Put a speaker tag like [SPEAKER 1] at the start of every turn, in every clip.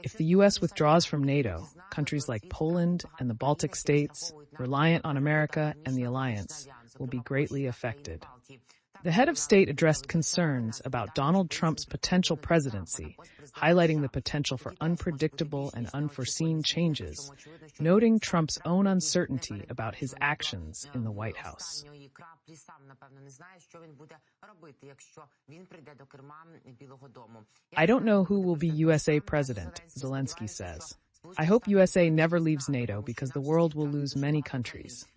[SPEAKER 1] If the U.S. withdraws from NATO, countries like Poland and the Baltic states, reliant on America and the alliance, will be greatly affected. The head of state addressed concerns about Donald Trump's potential presidency, highlighting the potential for unpredictable and unforeseen changes, noting Trump's own uncertainty about his actions in the White House. I don't know who will be USA president, Zelensky says. I hope USA never leaves NATO because the world will lose many countries.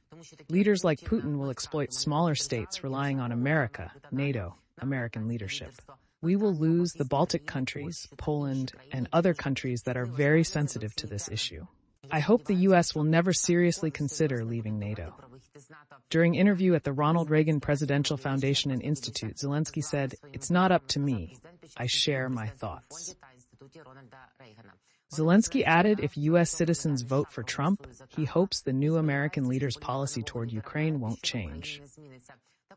[SPEAKER 1] Leaders like Putin will exploit smaller states relying on America, NATO, American leadership. We will lose the Baltic countries, Poland, and other countries that are very sensitive to this issue. I hope the U.S. will never seriously consider leaving NATO. During an interview at the Ronald Reagan Presidential Foundation and Institute, Zelensky said, "It's not up to me. I share my thoughts." Zelensky added if U.S. citizens vote for Trump, he hopes the new American leader's policy toward Ukraine won't change.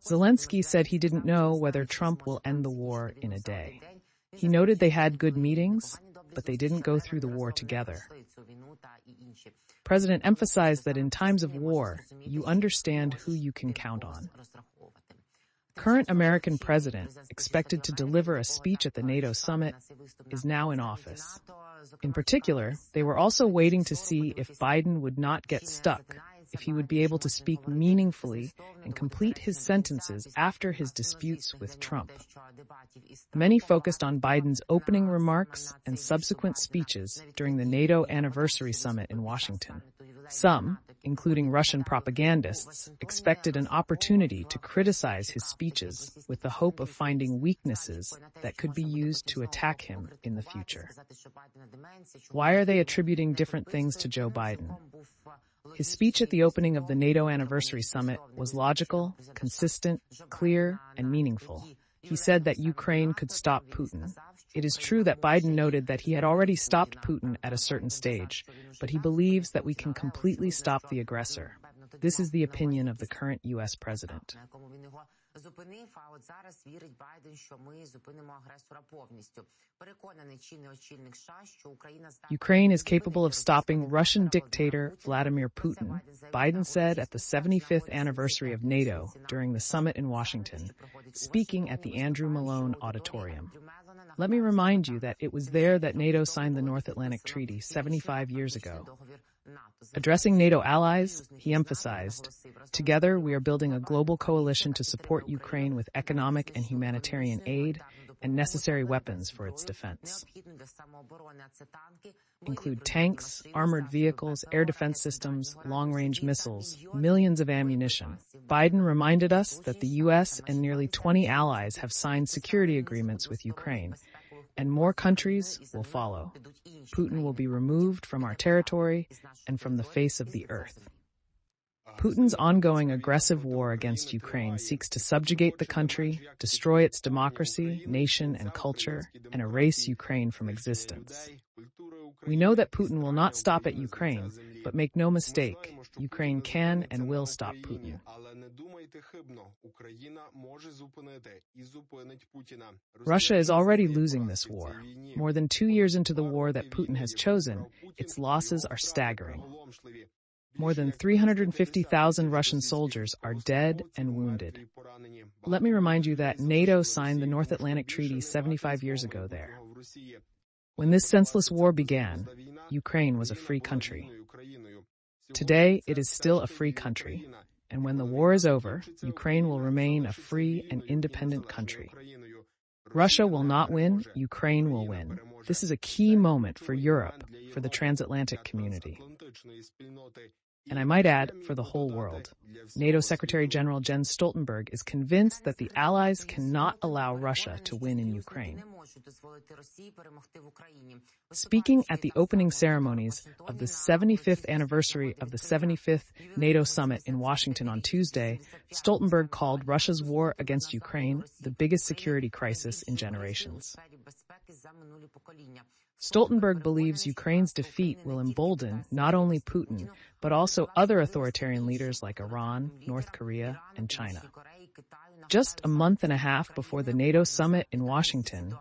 [SPEAKER 1] Zelensky said he didn't know whether Trump will end the war in a day. He noted they had good meetings, but they didn't go through the war together. The president emphasized that in times of war, you understand who you can count on. Current American president, expected to deliver a speech at the NATO summit, is now in office. In particular, they were also waiting to see if Biden would not get stuck, if he would be able to speak meaningfully and complete his sentences after his disputes with Trump. Many focused on Biden's opening remarks and subsequent speeches during the NATO Anniversary Summit in Washington. Some, including Russian propagandists, expected an opportunity to criticize his speeches with the hope of finding weaknesses that could be used to attack him in the future. Why are they attributing different things to Joe Biden? His speech at the opening of the NATO Anniversary Summit was logical, consistent, clear, and meaningful. He said that Ukraine could stop Putin. It is true that Biden noted that he had already stopped Putin at a certain stage, but he believes that we can completely stop the aggressor. This is the opinion of the current U.S. president. Ukraine is capable of stopping Russian dictator Vladimir Putin, Biden said at the 75th anniversary of NATO during the summit in Washington, speaking at the Mellon Auditorium. Let me remind you that it was there that NATO signed the North Atlantic Treaty 75 years ago. Addressing NATO allies, he emphasized, "Together we are building a global coalition to support Ukraine with economic and humanitarian aid and necessary weapons for its defense. Include tanks, armored vehicles, air defense systems, long-range missiles, millions of ammunition." Biden reminded us that the U.S. and nearly 20 allies have signed security agreements with Ukraine, and more countries will follow. Putin will be removed from our territory and from the face of the earth. Putin's ongoing aggressive war against Ukraine seeks to subjugate the country, destroy its democracy, nation, and culture, and erase Ukraine from existence. We know that Putin will not stop at Ukraine, but make no mistake, Ukraine can and will stop Putin. Russia is already losing this war. More than 2 years into the war that Putin has chosen, its losses are staggering. More than 350,000 Russian soldiers are dead and wounded. Let me remind you that NATO signed the North Atlantic Treaty 75 years ago there. When this senseless war began, Ukraine was a free country. Today, it is still a free country, and when the war is over, Ukraine will remain a free and independent country. Russia will not win, Ukraine will win. This is a key moment for Europe, for the transatlantic community. And I might add, for the whole world. NATO Secretary General Jens Stoltenberg is convinced that the Allies cannot allow Russia to win in Ukraine. Speaking at the opening ceremonies of the 75th anniversary of the 75th NATO summit in Washington on Tuesday, Stoltenberg called Russia's war against Ukraine the biggest security crisis in generations. Stoltenberg believes Ukraine's defeat will embolden not only Putin, but also other authoritarian leaders like Iran, North Korea, and China. Just a month and a half before the NATO summit in Washington,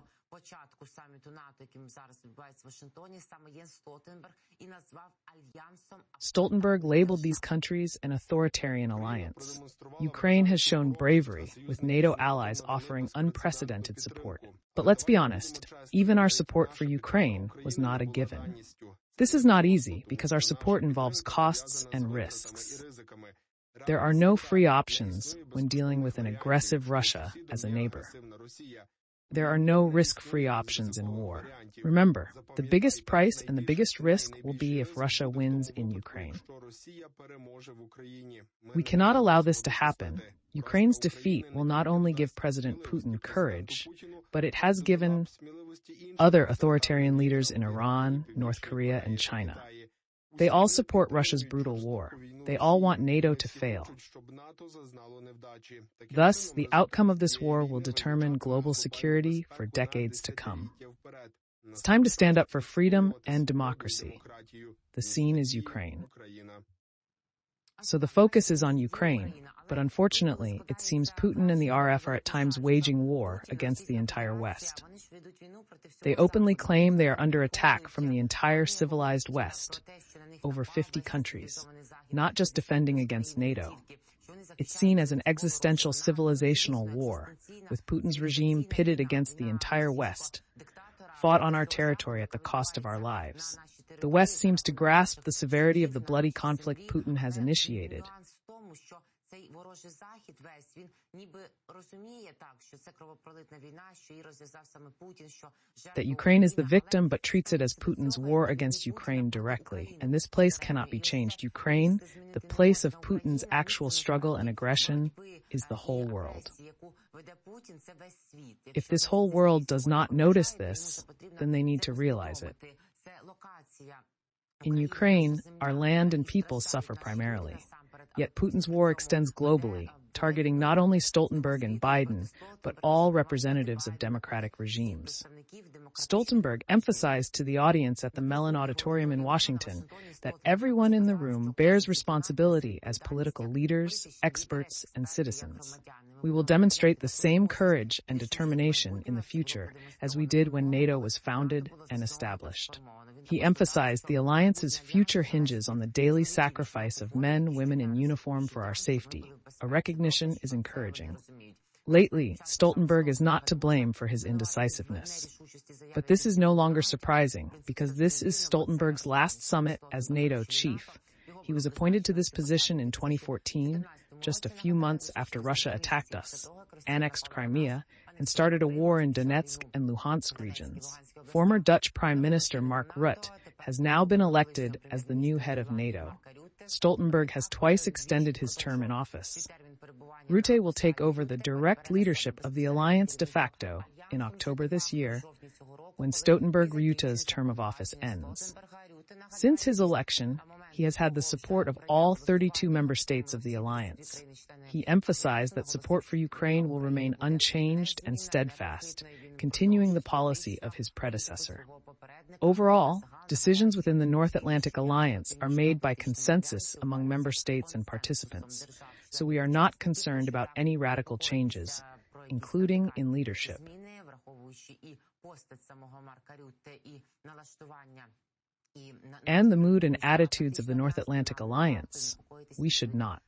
[SPEAKER 1] Stoltenberg labeled these countries an authoritarian alliance. Ukraine has shown bravery, with NATO allies offering unprecedented support. But let's be honest, even our support for Ukraine was not a given. This is not easy because our support involves costs and risks. There are no free options when dealing with an aggressive Russia as a neighbor. There are no risk-free options in war. Remember, the biggest price and the biggest risk will be if Russia wins in Ukraine. We cannot allow this to happen. Ukraine's defeat will not only give President Putin courage, but it has given other authoritarian leaders in Iran, North Korea, and China. They all support Russia's brutal war. They all want NATO to fail. Thus, the outcome of this war will determine global security for decades to come. It's time to stand up for freedom and democracy. The scene is Ukraine. So the focus is on Ukraine, but unfortunately, it seems Putin and the RF are at times waging war against the entire West. They openly claim they are under attack from the entire civilized West, over 50 countries, not just defending against NATO. It's seen as an existential civilizational war, with Putin's regime pitted against the entire West, fought on our territory at the cost of our lives. The West seems to grasp the severity of the bloody conflict Putin has initiated. That Ukraine is the victim but treats it as Putin's war against Ukraine directly, and this place cannot be changed. Ukraine, the place of Putin's actual struggle and aggression, is the whole world. If this whole world does not notice this, then they need to realize it. In Ukraine, our land and people suffer primarily. Yet Putin's war extends globally, targeting not only Stoltenberg and Biden, but all representatives of democratic regimes. Stoltenberg emphasized to the audience at the Mellon Auditorium in Washington that everyone in the room bears responsibility as political leaders, experts, and citizens. We will demonstrate the same courage and determination in the future as we did when NATO was founded and established. He emphasized the alliance's future hinges on the daily sacrifice of men, women in uniform for our safety. A recognition is encouraging. Lately, Stoltenberg is not to blame for his indecisiveness. But this is no longer surprising, because this is Stoltenberg's last summit as NATO chief. He was appointed to this position in 2014, just a few months after Russia attacked us, annexed Crimea, and started a war in Donetsk and Luhansk regions. Former Dutch Prime Minister Mark Rutte has now been elected as the new head of NATO. Stoltenberg has twice extended his term in office. Rutte will take over the direct leadership of the alliance de facto in October this year, when Stoltenberg-Rutte's term of office ends. Since his election, he has had the support of all 32 member states of the alliance. He emphasized that support for Ukraine will remain unchanged and steadfast, continuing the policy of his predecessor. Overall, decisions within the North Atlantic Alliance are made by consensus among member states and participants, so we are not concerned about any radical changes, including in leadership. And the mood and attitudes of the North Atlantic Alliance, we should not.